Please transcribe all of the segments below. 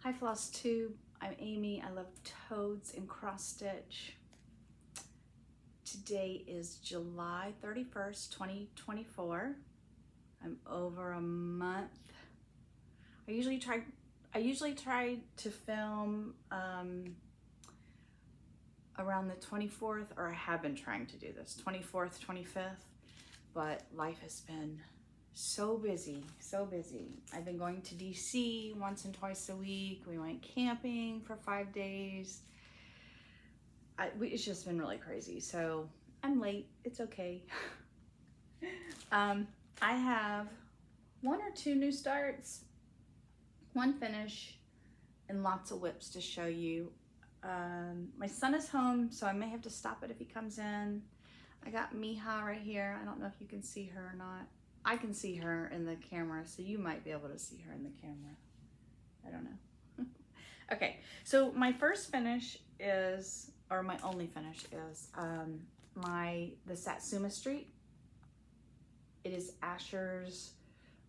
Hi Flosstube, I'm Amy. I love toads and cross stitch. Today is July 31st, 2024. I'm over a month. I usually try to film around the 24th, or I have been trying to do this, 24th, 25th, but life has been so busy, so busy. I've been going to DC once and twice a week. We went camping for 5 days. It's just been really crazy. So I'm late, it's okay. I have 1 or 2 new starts, 1 finish, and lots of whips to show you. My son is home, so I may have to stop it if he comes in. I got Miha right here. I don't know if you can see her or not. I can see her in the camera, so you might be able to see her in the camera. I don't know. Okay, so my first finish is, or my only finish is, the Satsuma Street. It is Asher's,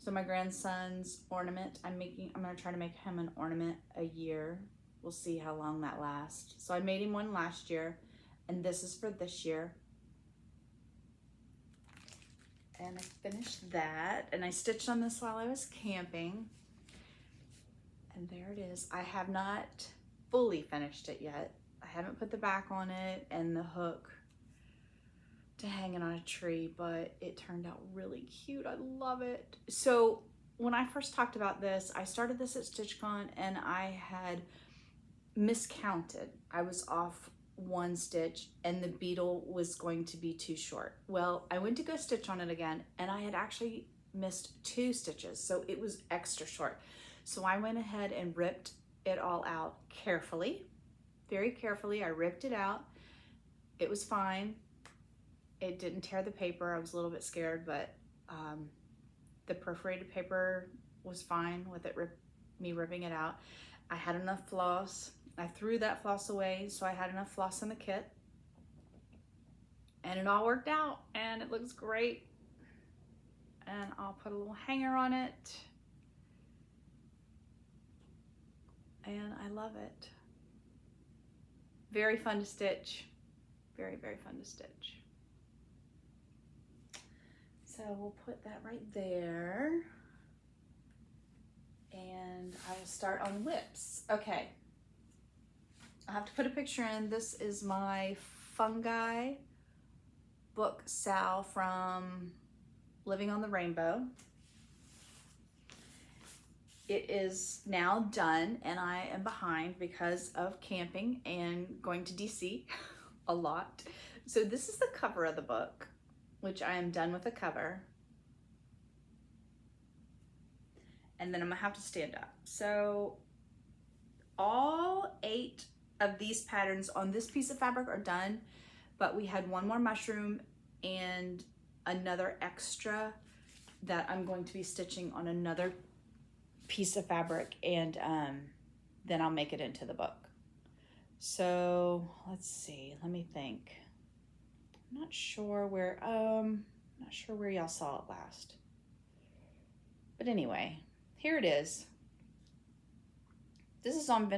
so my grandson's ornament. I'm gonna try to make him an ornament a year. We'll see how long that lasts. So I made him one last year, and this is for this year. And I finished that, and I stitched on this while I was camping. And there it is. I have not fully finished it yet. I haven't put the back on it and the hook to hang it on a tree, but it turned out really cute. I love it. So when I first talked about this, I started this at StitchCon and I had miscounted. I was off 1 stitch and the beetle was going to be too short. Well, I went to go stitch on it again and I had actually missed 2 stitches, so it was extra short. So I went ahead and ripped it all out carefully, very carefully. I ripped it out. It was fine. It didn't tear the paper. I was a little bit scared, but the perforated paper was fine with it, me ripping it out. I had enough floss. I threw that floss away, so I had enough floss in the kit. And it all worked out, and it looks great. And I'll put a little hanger on it. And I love it. Very fun to stitch. Very, very fun to stitch. So we'll put that right there. And I will start on whips. Okay. I have to put a picture in. This is my Fungi Book Sal from Living on the Rainbow. It is now done and I am behind because of camping and going to DC a lot. So this is the cover of the book, which I am done with the cover. And then I'm gonna have to stand up. So all 8 of these patterns on this piece of fabric are done, but we had 1 more mushroom and another extra that I'm going to be stitching on another piece of fabric, and then I'll make it into the book. So let's see, let me think. I'm not sure where y'all saw it last. But anyway, here it is. This is on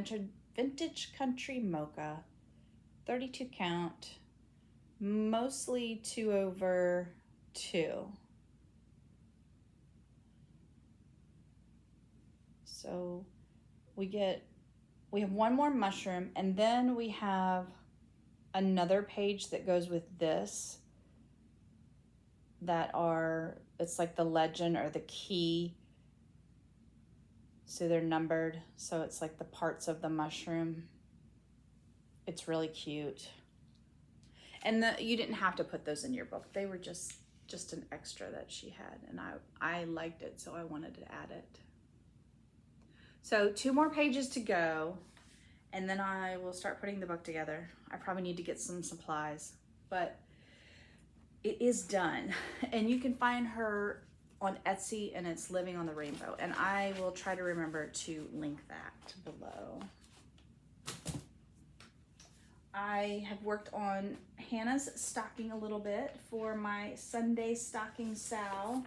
Vintage Country Mocha, 32 count, mostly 2/2. So we have 1 more mushroom, and then we have another page that goes with this it's like the legend or the key. So they're numbered. So it's like the parts of the mushroom. It's really cute. And you didn't have to put those in your book. They were just an extra that she had, and I liked it, so I wanted to add it. So 2 more pages to go, and then I will start putting the book together. I probably need to get some supplies, but it is done. And you can find her on Etsy, and it's Living on the Rainbow. And I will try to remember to link that below. I have worked on Hannah's stocking a little bit for my Sunday stocking Sal.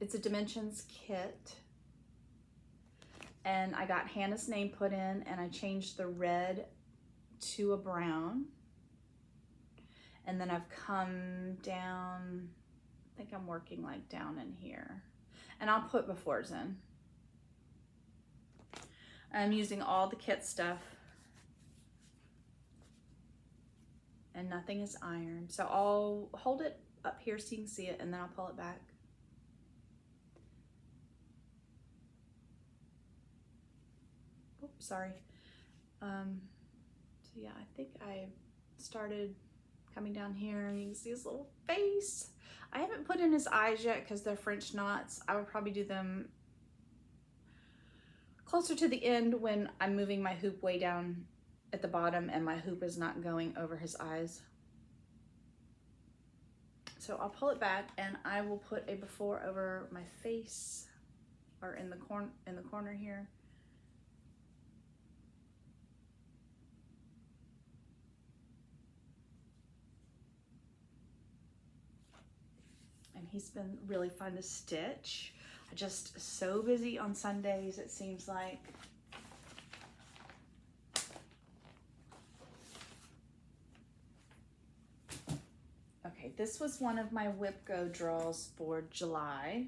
It's a Dimensions kit. And I got Hannah's name put in, and I changed the red to a brown. And then I've come down, I think I'm working like down in here. And I'll put befores in. I'm using all the kit stuff. And nothing is ironed. So I'll hold it up here so you can see it, and then I'll pull it back. Oops, sorry. So yeah, I think I started coming down here, and you can see his little face. I haven't put in his eyes yet because they're French knots. I would probably do them closer to the end when I'm moving my hoop way down at the bottom and my hoop is not going over his eyes. So I'll pull it back, and I will put a before over my face, or in the corner here. And he's been really fun to stitch. I'm just so busy on Sundays, it seems like. Okay, this was one of my Whip Go draws for July.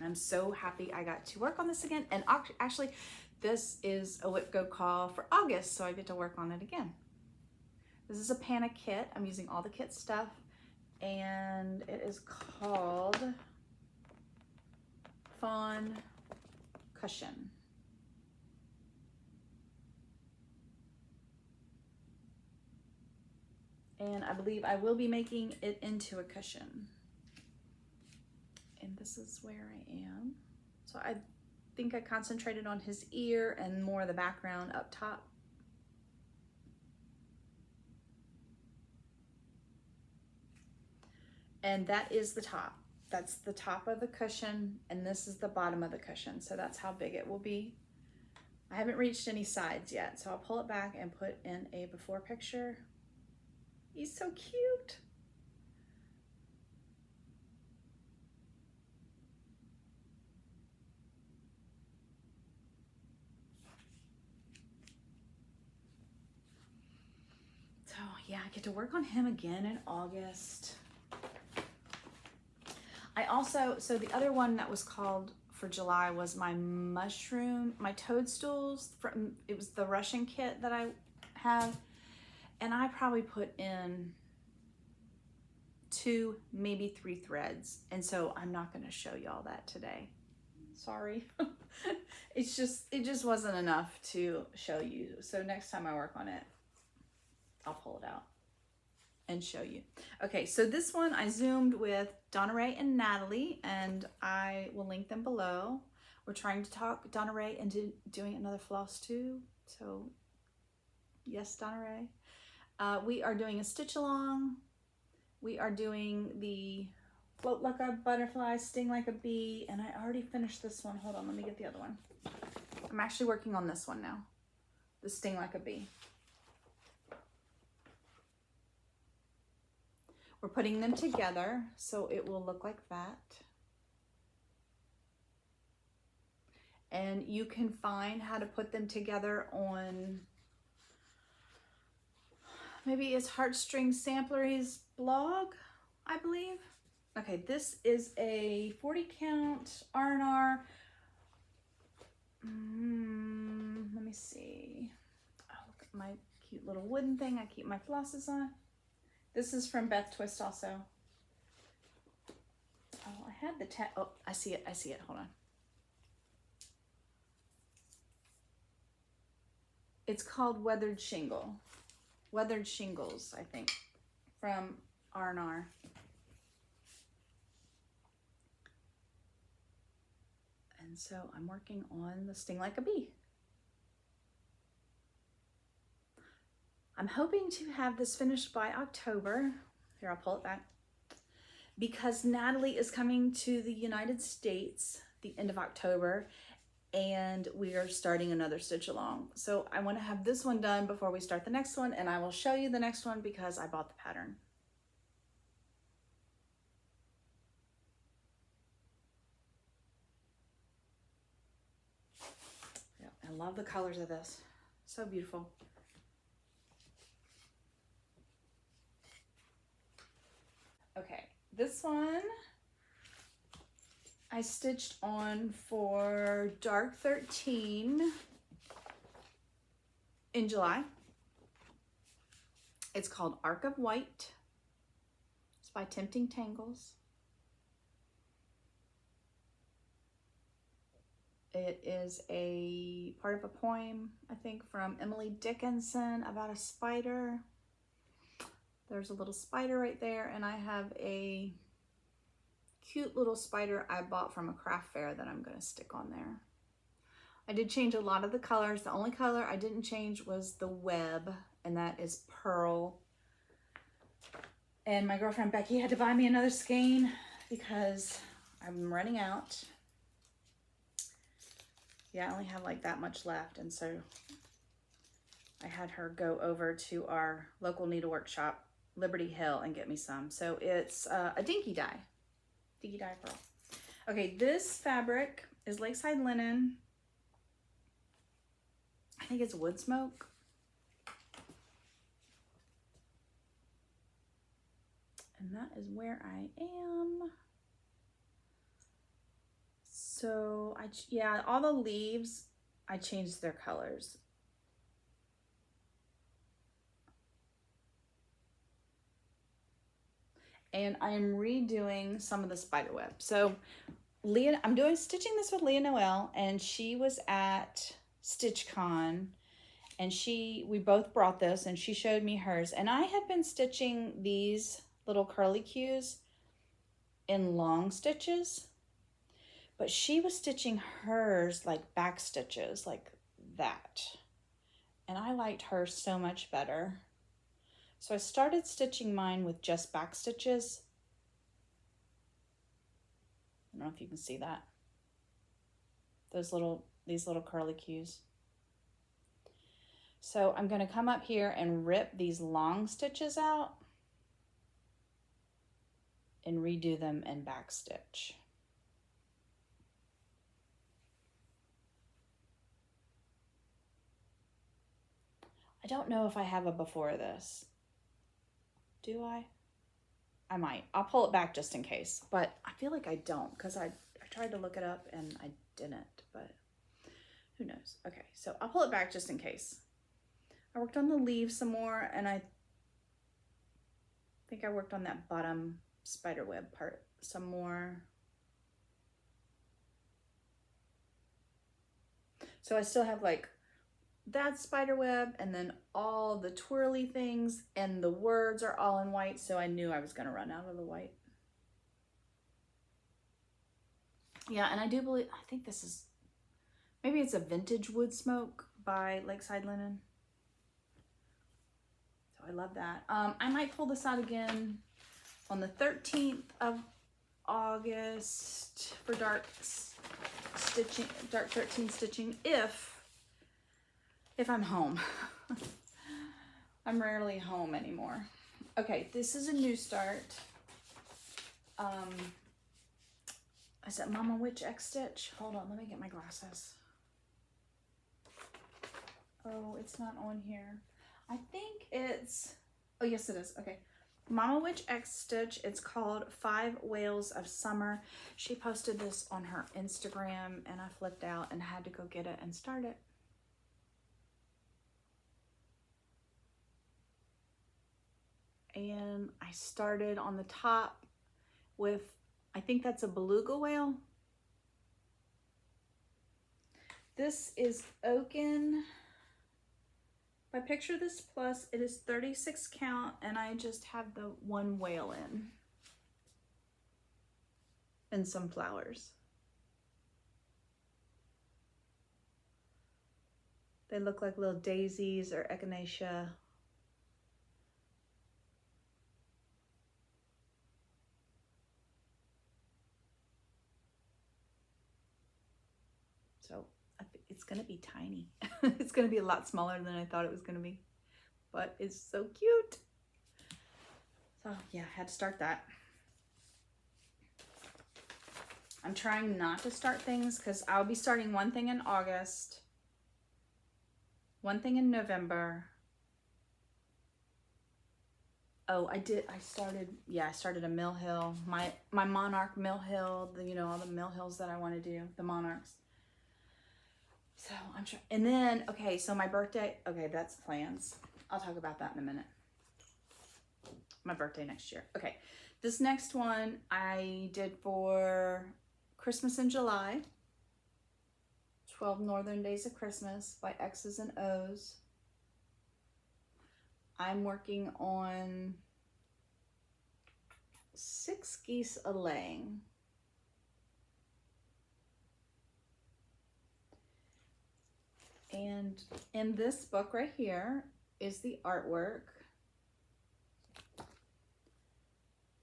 I'm so happy I got to work on this again. And actually, this is a Whip Go call for August, so I get to work on it again. This is a Pana kit. I'm using all the kit stuff, and it is called Fawn Cushion. And I believe I will be making it into a cushion. And this is where I am. So I think I concentrated on his ear and more of the background up top. And that is the top. That's the top of the cushion, and this is the bottom of the cushion. So that's how big it will be. I haven't reached any sides yet, so I'll pull it back and put in a before picture. He's so cute. So yeah, I get to work on him again in August. I also, so the other one that was called for July was my toadstools. It was the Russian kit that I have. And I probably put in 2, maybe 3 threads. And so I'm not going to show y'all that today. Sorry. It just wasn't enough to show you. So next time I work on it, I'll pull it out and show you. Okay, so this one I zoomed with Donna Ray and Natalie, and I will link them below. We're trying to talk Donna Ray into doing another Flosstube. So yes, Donna Ray. We are doing a stitch along. We are doing the float like a butterfly, sting like a bee, and I already finished this one. Hold on, let me get the other one. I'm actually working on this one now, the sting like a bee. We're putting them together so it will look like that. And you can find how to put them together on maybe it's Heartstring Samplery's blog, I believe. Okay, this is a 40 count R&R. Let me see. Oh, look at my cute little wooden thing I keep my flosses on. This is from Beth Twist also. Oh, I had the oh, I see it, hold on. It's called Weathered Shingles, I think, from R&R. And so I'm working on the Sting Like a Bee. I'm hoping to have this finished by October. Here, I'll pull it back. Because Natalie is coming to the United States the end of October, and we are starting another stitch along. So I want to have this one done before we start the next one, and I will show you the next one because I bought the pattern. love the colors of this. So beautiful. Okay, this one I stitched on for Dark 13 in July. It's called Arc of White. It's by Tempting Tangles. It is a part of a poem, I think, from Emily Dickinson about a spider. There's a little spider right there, and I have a cute little spider I bought from a craft fair that I'm going to stick on there. I did change a lot of the colors. The only color I didn't change was the web, and that is Pearl. And my girlfriend Becky had to buy me another skein because I'm running out. Yeah, I only have like that much left, and so I had her go over to our local needlework shop, Liberty Hill, and get me some. So it's a dinky dye pearl. Okay, this fabric is Lakeside Linen. I think it's Wood Smoke. And that is where I am. So yeah, all the leaves, I changed their colors. And I am redoing some of the spider web. So Leah, I'm stitching this with Leah Noel, and she was at StitchCon, and we both brought this, and she showed me hers. And I had been stitching these little curly cues in long stitches, but she was stitching hers like back stitches like that. And I liked hers so much better. So I started stitching mine with just back stitches. I don't know if you can see that. These little curly cues. So I'm going to come up here and rip these long stitches out and redo them in back stitch. I don't know if I have a before this. Do I? I might. I'll pull it back just in case, but I feel like I don't because I tried to look it up and I didn't, but who knows? Okay, so I'll pull it back just in case. I worked on the leaves some more, and I think I worked on that bottom spider web part some more. So I still have like that spider web and then all the twirly things, and the words are all in white, so I knew I was going to run out of the white. Yeah, and I do believe, I think this is, maybe it's a vintage Wood Smoke by Lakeside Linen. So I love that. I might pull this out again on the 13th of August for Dark 13 stitching if I'm home. I'm rarely home anymore. Okay, this is a new start. Is it Mama Witch X Stitch? Hold on, let me get my glasses. Oh, it's not on here. I think it's, oh yes it is, okay. Mama Witch X Stitch, it's called 5 Whales of Summer. She posted this on her Instagram, and I flipped out and had to go get it and start it. And I started on the top with, I think that's a beluga whale. This is Oaken. If I picture this plus, it is 36 count, and I just have the one whale in. And some flowers. They look like little daisies or echinacea. So it's gonna be tiny. It's gonna be a lot smaller than I thought it was gonna be, but it's so cute. So yeah, I had to start that. I'm trying not to start things because I'll be starting one thing in August, one thing in November. Oh, I started a mill hill, my monarch mill hill, you know, all the mill hills that I want to do, the monarchs. So I'm sure, and then, okay, so my birthday, okay, that's plans. I'll talk about that in a minute. My birthday next year. Okay, this next one I did for Christmas in July. 12 Northern Days of Christmas by X's and O's. I'm working on 6 geese a laying. And in this book right here is the artwork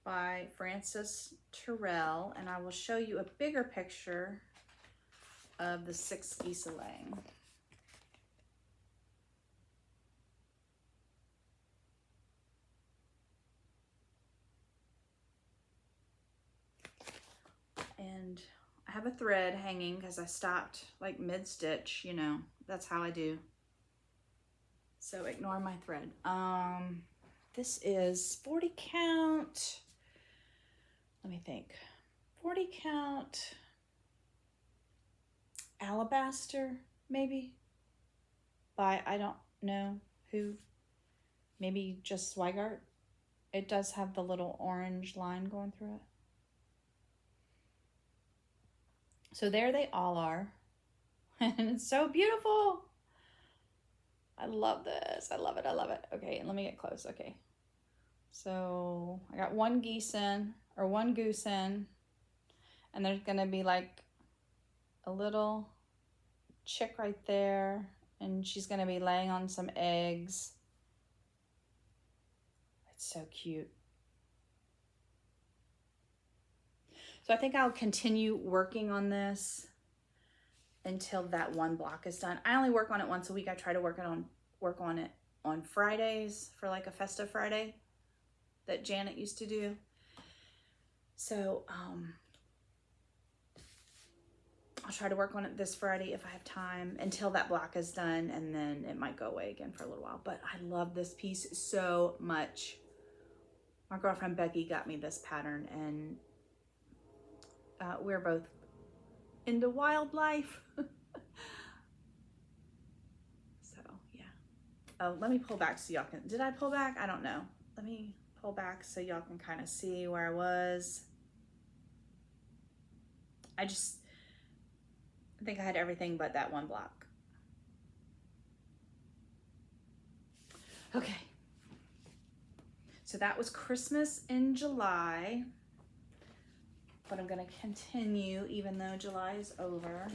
by Francis Terrell, and I will show you a bigger picture of the 6 geese a laying. And I have a thread hanging because I stopped like mid-stitch, you know, that's how I do. So ignore my thread. This is 40 count. Let me think. 40 count Alabaster, maybe, by I don't know who, maybe just Swigart. It does have the little orange line going through it. So there they all are, and it's so beautiful. I love this. I love it. I love it. Okay, let me get close. Okay, so I got one goose in, and there's gonna be like a little chick right there, and she's gonna be laying on some eggs. It's so cute. So I think I'll continue working on this until that one block is done. I only work on it once a week. I try to work on it on Fridays for like a festive Friday that Janet used to do. So I'll try to work on it this Friday if I have time until that block is done, and then it might go away again for a little while. But I love this piece so much. My girlfriend Becky got me this pattern, and we're both into wildlife. So yeah. Oh, let me pull back so y'all can, did I pull back? I don't know. Let me pull back so y'all can kind of see where I was. I think I had everything but that one block. Okay. So that was Christmas in July, but I'm going to continue even though July is over.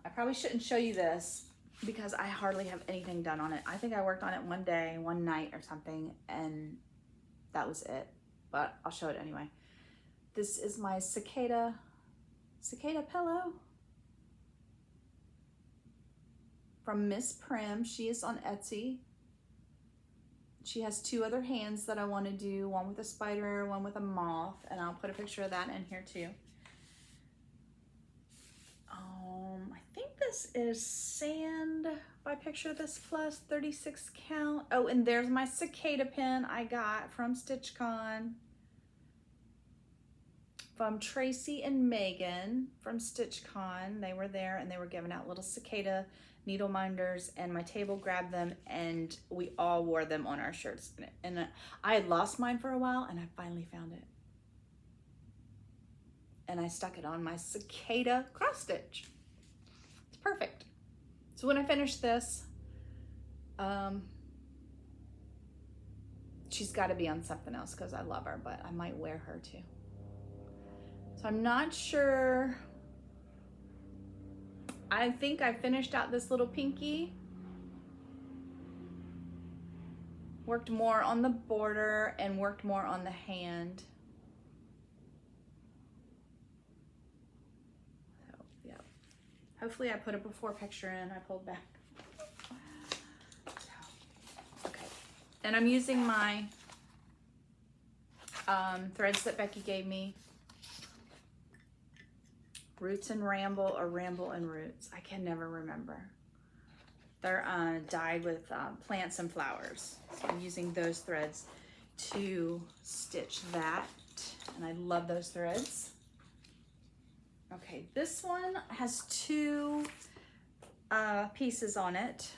I probably shouldn't show you this because I hardly have anything done on it. I think I worked on it one day, one night or something, and that was it. But I'll show it anyway. This is my Cicada Pillow from Miss Prim. She is on Etsy. She has 2 other hands that I want to do, one with a spider, one with a moth, and I'll put a picture of that in here too. I think this is Sand by Picture This Plus, 36 count. Oh, and there's my cicada pin I got from StitchCon. From Tracy and Megan from StitchCon. They were there and they were giving out little cicada needle minders, and my table grabbed them and we all wore them on our shirts. And I had lost mine for a while and I finally found it. And I stuck it on my cicada cross stitch. It's perfect. So when I finish this, she's got to be on something else because I love her, but I might wear her too. So I'm not sure. I think I finished out this little pinky. Worked more on the border and worked more on the hand. So, yeah. Hopefully I put a before picture in. I pulled back. So, okay. And I'm using my threads that Becky gave me. Roots and Ramble or Ramble and Roots. I can never remember. They're dyed with plants and flowers. So I'm using those threads to stitch that. And I love those threads. Okay, this one has two pieces on it.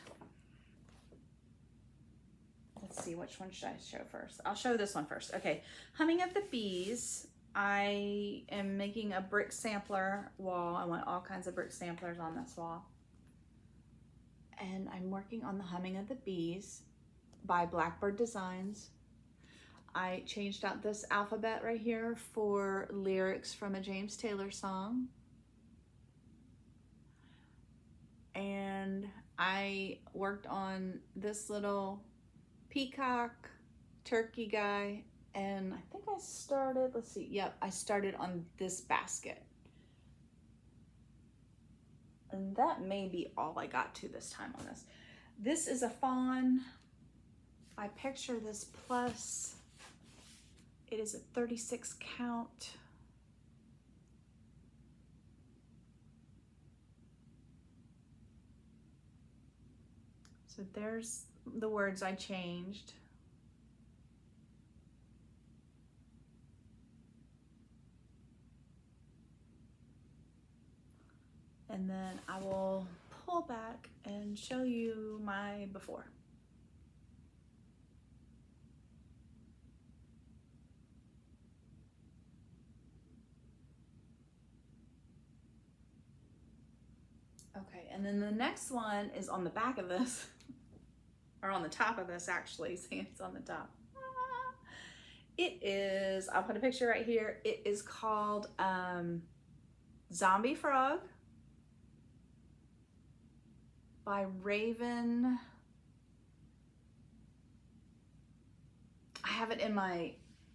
Let's see, which one should I show first? I'll show this one first. Okay, Humming of the Bees. I am making a brick sampler wall. I want all kinds of brick samplers on this wall. And I'm working on the Humming of the Bees by Blackbird Designs. I changed out this alphabet right here for lyrics from a James Taylor song. And I worked on this little peacock turkey guy. And I think I started, let's see, yep, I started on this basket. And that may be all I got to this time on this. This is a fawn. I picture this plus. It is a 36 count. So there's the words I changed. And then I will pull back and show you my before. Okay, and then the next one is on the back of this, or on the top of this actually, see it's on the top. It is, I'll put a picture right here. It is called Zombie Frog by Raven. I have it in my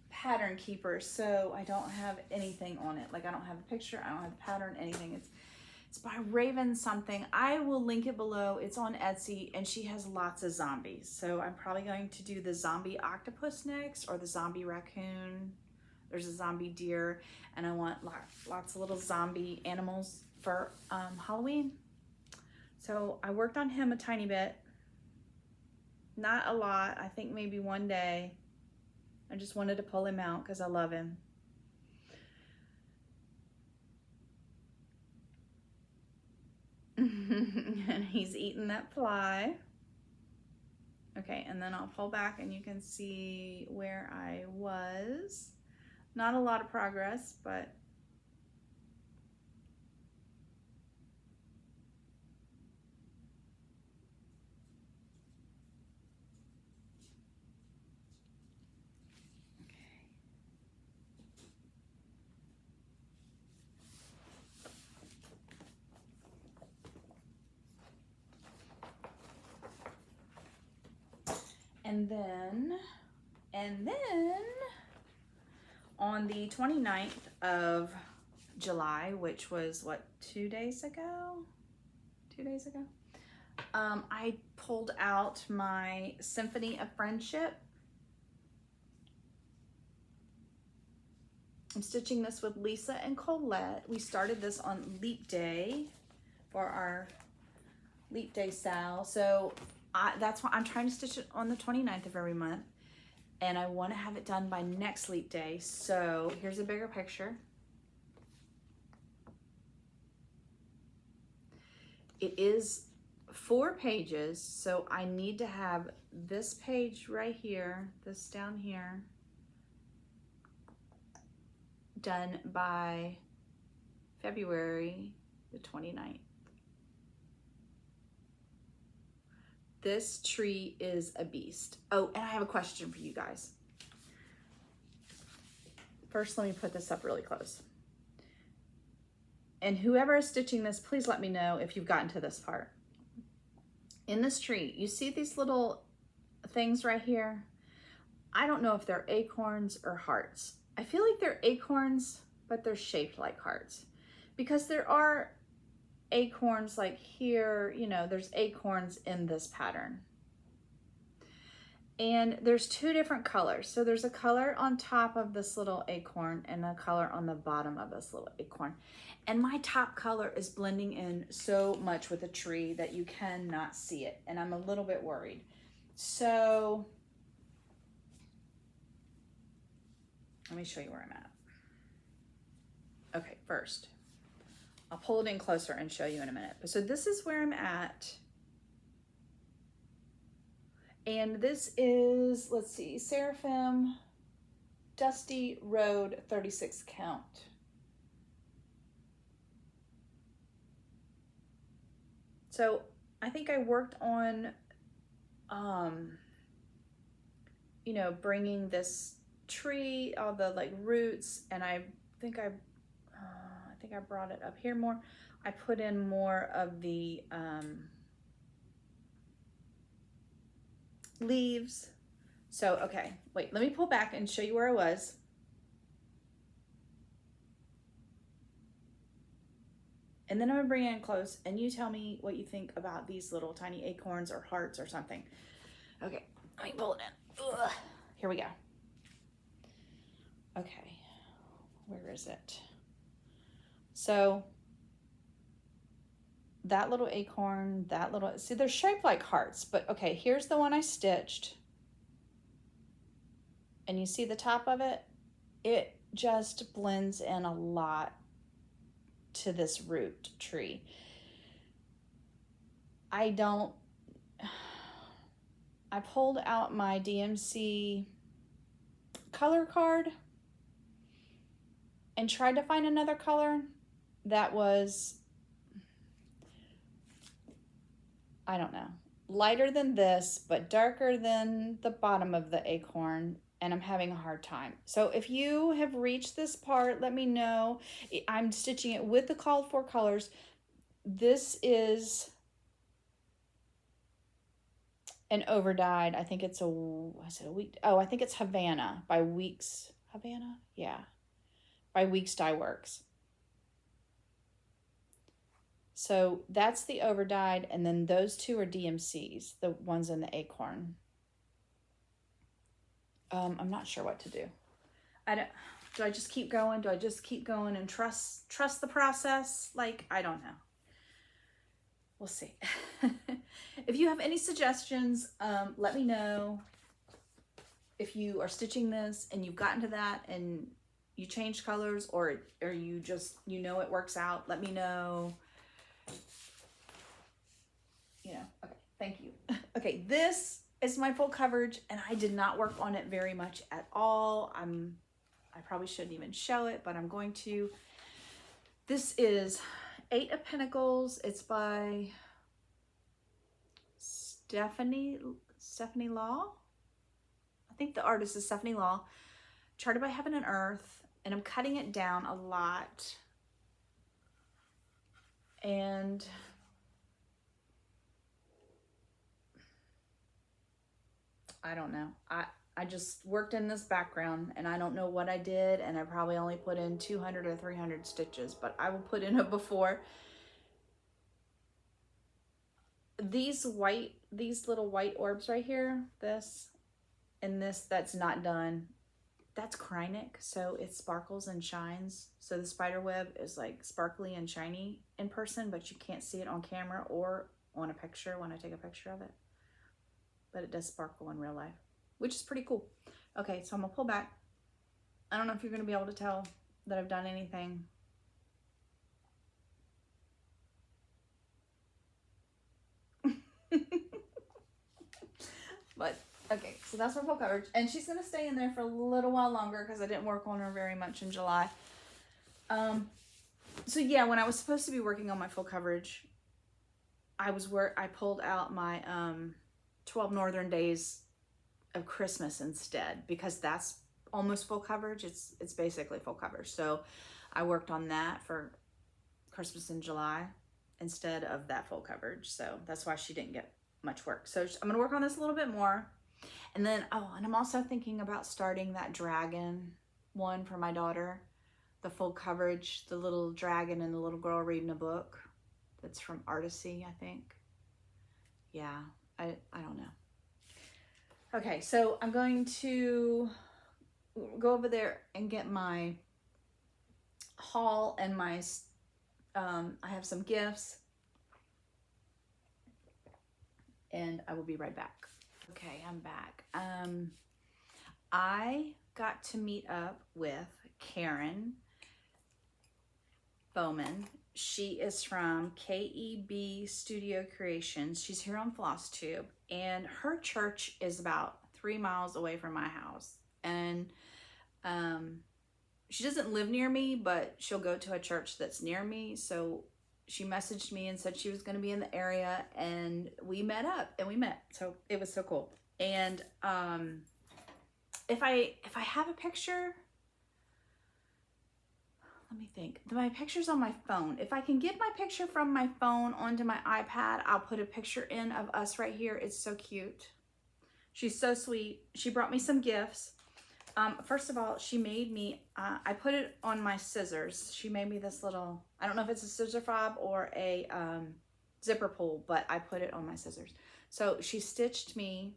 pattern keeper, so I don't have anything on it. Like I don't have a picture, I don't have a pattern, anything. It's by Raven something. I will link it below. It's on Etsy, and she has lots of zombies. So I'm probably going to do the zombie octopus next, or the zombie raccoon. There's a zombie deer, and I want lots of little zombie animals for Halloween. So I worked on him a tiny bit. Not a lot. I think maybe one day. I just wanted to pull him out because I love him. And he's eating that fly. Okay, and then I'll pull back and you can see where I was. Not a lot of progress, but And then on the 29th of July, which was what, 2 days ago? 2 days ago? I pulled out my Symphony of Friendship. I'm stitching this with Lisa and Colette. We started this on Leap Day for our Leap Day sale. So that's why I'm trying to stitch it on the 29th of every month, and I want to have it done by next Leap Day. So here's a bigger picture. It is 4 pages, so I need to have this page right here, this down here, done by February the 29th. This tree is a beast. Oh, and I have a question for you guys. First, let me put this up really close. And whoever is stitching this, please let me know if you've gotten to this part. In this tree, you see these little things right here? I don't know if they're acorns or hearts. I feel like they're acorns, but they're shaped like hearts. Because there are acorns like here, you know, there's acorns in this pattern. And there's two different colors. So there's a color on top of this little acorn and a color on the bottom of this little acorn. And my top color is blending in so much with the tree that you cannot see it. And I'm a little bit worried. So let me show you where I'm at. Okay, first, I'll pull it in closer and show you in a minute. So this is where I'm at. And this is, let's see, Seraphim Dusty Road 36 count. So I think I worked on, you know, bringing this tree, all the like roots, and I think I brought it up here more. I put in more of the leaves. So, okay, wait, let me pull back and show you where I was. And then I'm gonna bring it in close and you tell me what you think about these little tiny acorns or hearts or something. Okay, let me pull it in. Ugh. Here we go. Okay, where is it? So that little acorn, that little, see, they're shaped like hearts, but okay, here's the one I stitched. And you see the top of it? It just blends in a lot to this root tree. I pulled out my DMC color card and tried to find another color that was, I don't know, lighter than this, but darker than the bottom of the acorn, and I'm having a hard time. So if you have reached this part, let me know. I'm stitching it with the called for colors. This is an overdyed, I think it's a, is it a week? Oh, I think it's Havana by Weeks, Havana? Yeah, by Weeks Dye Works. So that's the overdyed, and then those two are DMCs, the ones in the acorn. I'm not sure what to do. Do I just keep going? Do I just keep going and trust the process? Like, I don't know. We'll see. If you have any suggestions, let me know. If you are stitching this and you've gotten to that and you changed colors, or you just, you know, it works out, let me know. You know, okay, thank you. Okay, this is my full coverage, and I did not work on it very much at all. I probably shouldn't even show it, but I'm going to. This is 8 of Pentacles. It's by Stephanie Law. I think the artist is Stephanie Law. Charted by Heaven and Earth, and I'm cutting it down a lot. And I don't know. I just worked in this background, and I don't know what I did, and I probably only put in 200 or 300 stitches, but I will put in it before. These little white orbs right here, this and this that's not done, that's Krynic, so it sparkles and shines. So the spider web is like sparkly and shiny in person, but you can't see it on camera or on a picture when I take a picture of it. But it does sparkle in real life, which is pretty cool. Okay, so I'm gonna pull back. I don't know if you're gonna be able to tell that I've done anything. But okay, so that's my full coverage, and she's gonna stay in there for a little while longer because I didn't work on her very much in July. So yeah, when I was supposed to be working on my full coverage, I pulled out my 12 Northern Days of Christmas instead, because that's almost full coverage. It's basically full coverage. So I worked on that for Christmas in July instead of that full coverage. So that's why she didn't get much work. So I'm gonna work on this a little bit more. And then, and I'm also thinking about starting that dragon one for my daughter, the full coverage, the little dragon and the little girl reading a book. That's from Artisy, I think. Yeah, I don't know. Okay, so I'm going to go over there and get my haul and my, I have some gifts, and I will be right back. Okay, I'm back. I got to meet up with Karen Bowman. She is from KEB Studio Creations. She's here on Flosstube, and her church is about 3 miles away from my house. And she doesn't live near me, but she'll go to a church that's near me. So she messaged me and said she was going to be in the area, and we met up and we met. So it was so cool. And if I have a picture, let me think. My picture's on my phone. If I can get my picture from my phone onto my iPad, I'll put a picture in of us right here. It's so cute. She's so sweet. She brought me some gifts. First of all, she made me, I put it on my scissors. She made me this little, I don't know if it's a scissor fob or a zipper pull, but I put it on my scissors. So she stitched me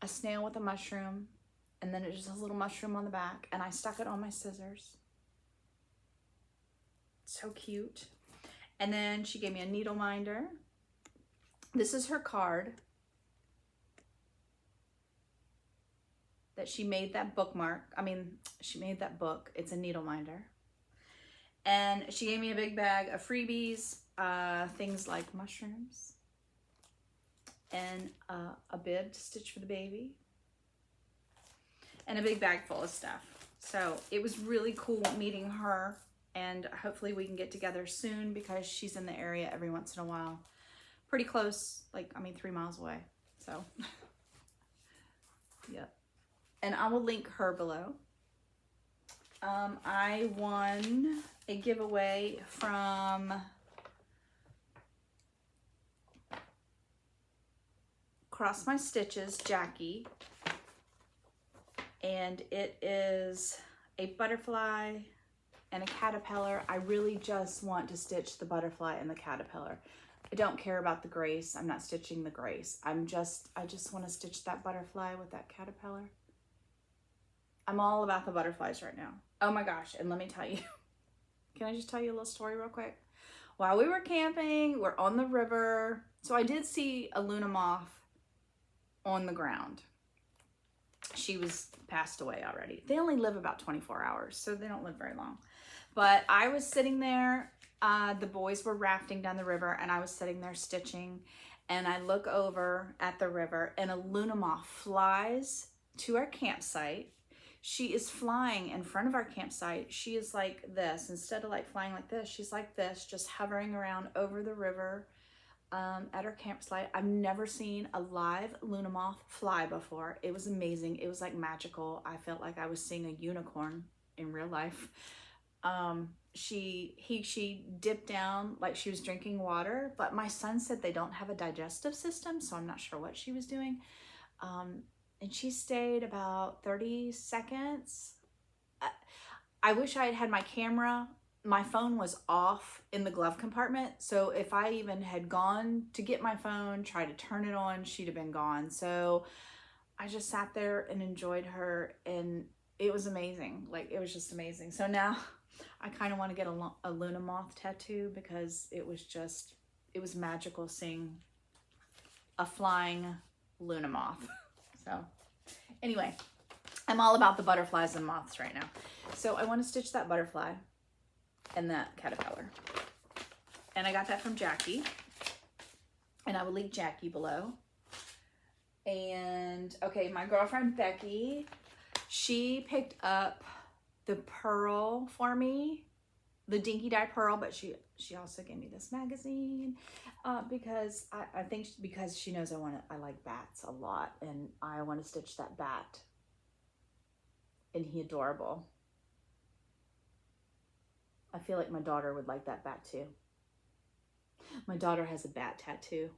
a snail with a mushroom, and then it just has a little mushroom on the back, and I stuck it on my scissors. So cute. And then she gave me a needle minder. This is her card that she made that bookmark. She made that book. It's a needle minder. And she gave me a big bag of freebies, things like mushrooms, and a bib to stitch for the baby, and a big bag full of stuff. So it was really cool meeting her, and hopefully we can get together soon because she's in the area every once in a while. Pretty close, 3 miles away. So, yep. And I will link her below. I won a giveaway from Cross My Stitches, Jackie. And it is a butterfly and a caterpillar. I really just want to stitch the butterfly and the caterpillar. I don't care about the grace. I'm not stitching the grace. I just want to stitch that butterfly with that caterpillar. I'm all about the butterflies right now. Oh my gosh, and let me tell you, can I just tell you a little story real quick? While we were camping, we're on the river. So I did see a Luna moth on the ground. She was passed away already. They only live about 24 hours, so they don't live very long. But I was sitting there, the boys were rafting down the river, and I was sitting there stitching, and I look over at the river, and a Luna moth flies to our campsite. She is flying in front of our campsite. She is like this. Instead of flying like this, she's like this, just hovering around over the river at our campsite. I've never seen a live Luna moth fly before. It was amazing. It was magical. I felt like I was seeing a unicorn in real life. She dipped down like she was drinking water, but my son said they don't have a digestive system, so I'm not sure what she was doing. And she stayed about 30 seconds. I wish I had had my camera. My phone was off in the glove compartment. So if I even had gone to get my phone, tried to turn it on, she'd have been gone. So I just sat there and enjoyed her, and it was amazing. It was just amazing. So now I kind of want to get a Luna moth tattoo because it was magical seeing a flying Luna moth. So anyway, I'm all about the butterflies and moths right now. So I want to stitch that butterfly and that caterpillar. And I got that from Jackie. And I will link Jackie below. And okay, my girlfriend Becky, she picked up the pearl for me, the Dinky Dye Pearl, but she also gave me this magazine because I think because she knows I like bats a lot, and I want to stitch that bat. Isn't he adorable? I feel like my daughter would like that bat too. My daughter has a bat tattoo.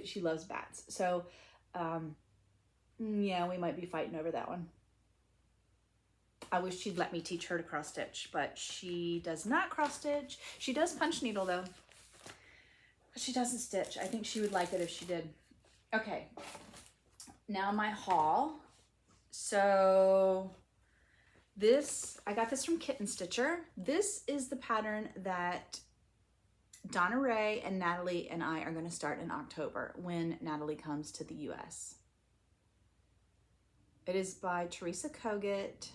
She loves bats. So yeah, we might be fighting over that one. I wish she'd let me teach her to cross stitch, but she does not cross stitch. She does punch needle though, but she doesn't stitch. I think she would like it if she did. Okay, now my haul. So this, I got this from Kitten Stitcher. This is the pattern that Donna Ray and Natalie and I are going to start in October when Natalie comes to the US. It is by Teresa Kogut.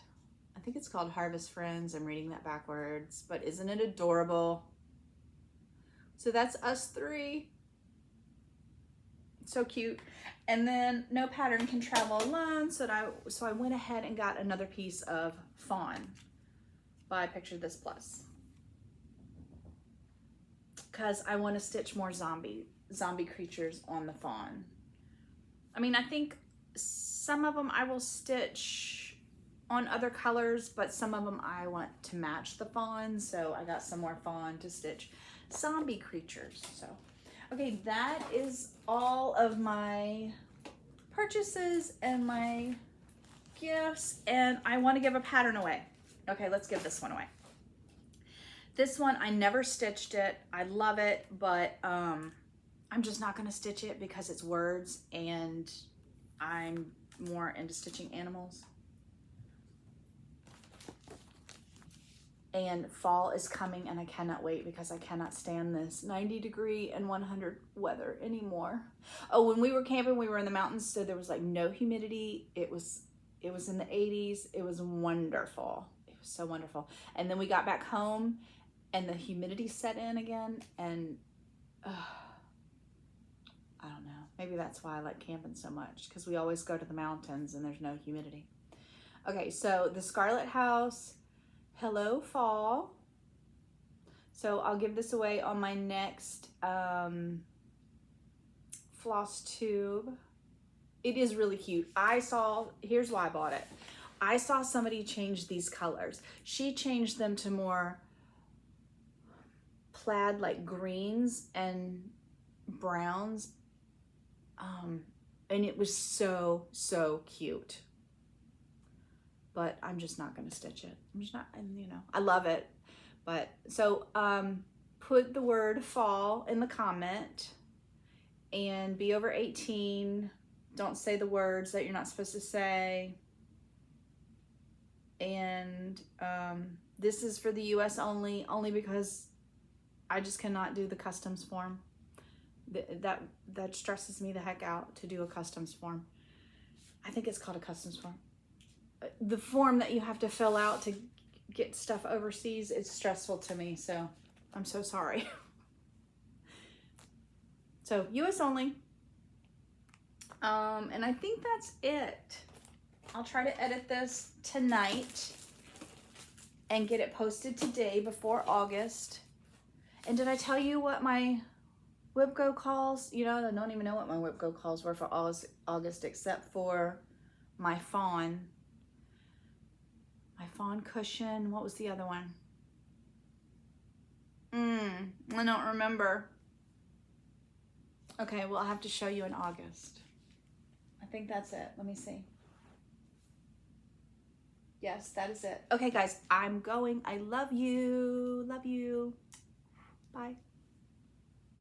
I think it's called Harvest Friends. I'm reading that backwards, but isn't it adorable? So that's us three. So cute. And then no pattern can travel alone. So I went ahead and got another piece of fawn by Picture This Plus, because I want to stitch more zombie creatures on the fawn. I mean, I think some of them I will stitch on other colors, but some of them I want to match the fawn. So I got some more fawn to stitch zombie creatures. So, okay, that is all of my purchases and my gifts, and I want to give a pattern away. Okay, let's give this one away. This one, I never stitched it. I love it, but I'm just not going to stitch it because it's words and I'm more into stitching animals. And fall is coming and I cannot wait because I cannot stand this 90-degree and 100 weather anymore. Oh, when we were camping, we were in the mountains, so there was like no humidity. It was in the 80s. It was wonderful. It was so wonderful. And then we got back home and the humidity set in again, and I don't know. Maybe that's why I like camping so much, because we always go to the mountains and there's no humidity. Okay, so the Scarlet House, Hello Fall. So I'll give this away on my next Flosstube. It is really cute. Here's why I bought it. I saw somebody change these colors. She changed them to more plaid, like greens and browns. And it was so cute. But I'm just not going to stitch it. I'm just not, and you know, I love it. But so put the word fall in the comment and be over 18. Don't say the words that you're not supposed to say. And this is for the US only because I just cannot do the customs form. That stresses me the heck out to do a customs form. I think it's called a customs form. The form that you have to fill out to get stuff overseas is stressful to me, so I'm so sorry. So US only. And I think that's it. I'll try to edit this tonight and get it posted today before August. And did I tell you what my WIPGO calls? You know, I don't even know what my WIPGO calls were for August except for my fawn. My fawn cushion. What was the other one? I don't remember. Okay, well, I'll have to show you in August. I think that's it. Let me see. Yes, that is it. Okay, guys, I'm going. I love you. Love you. Bye.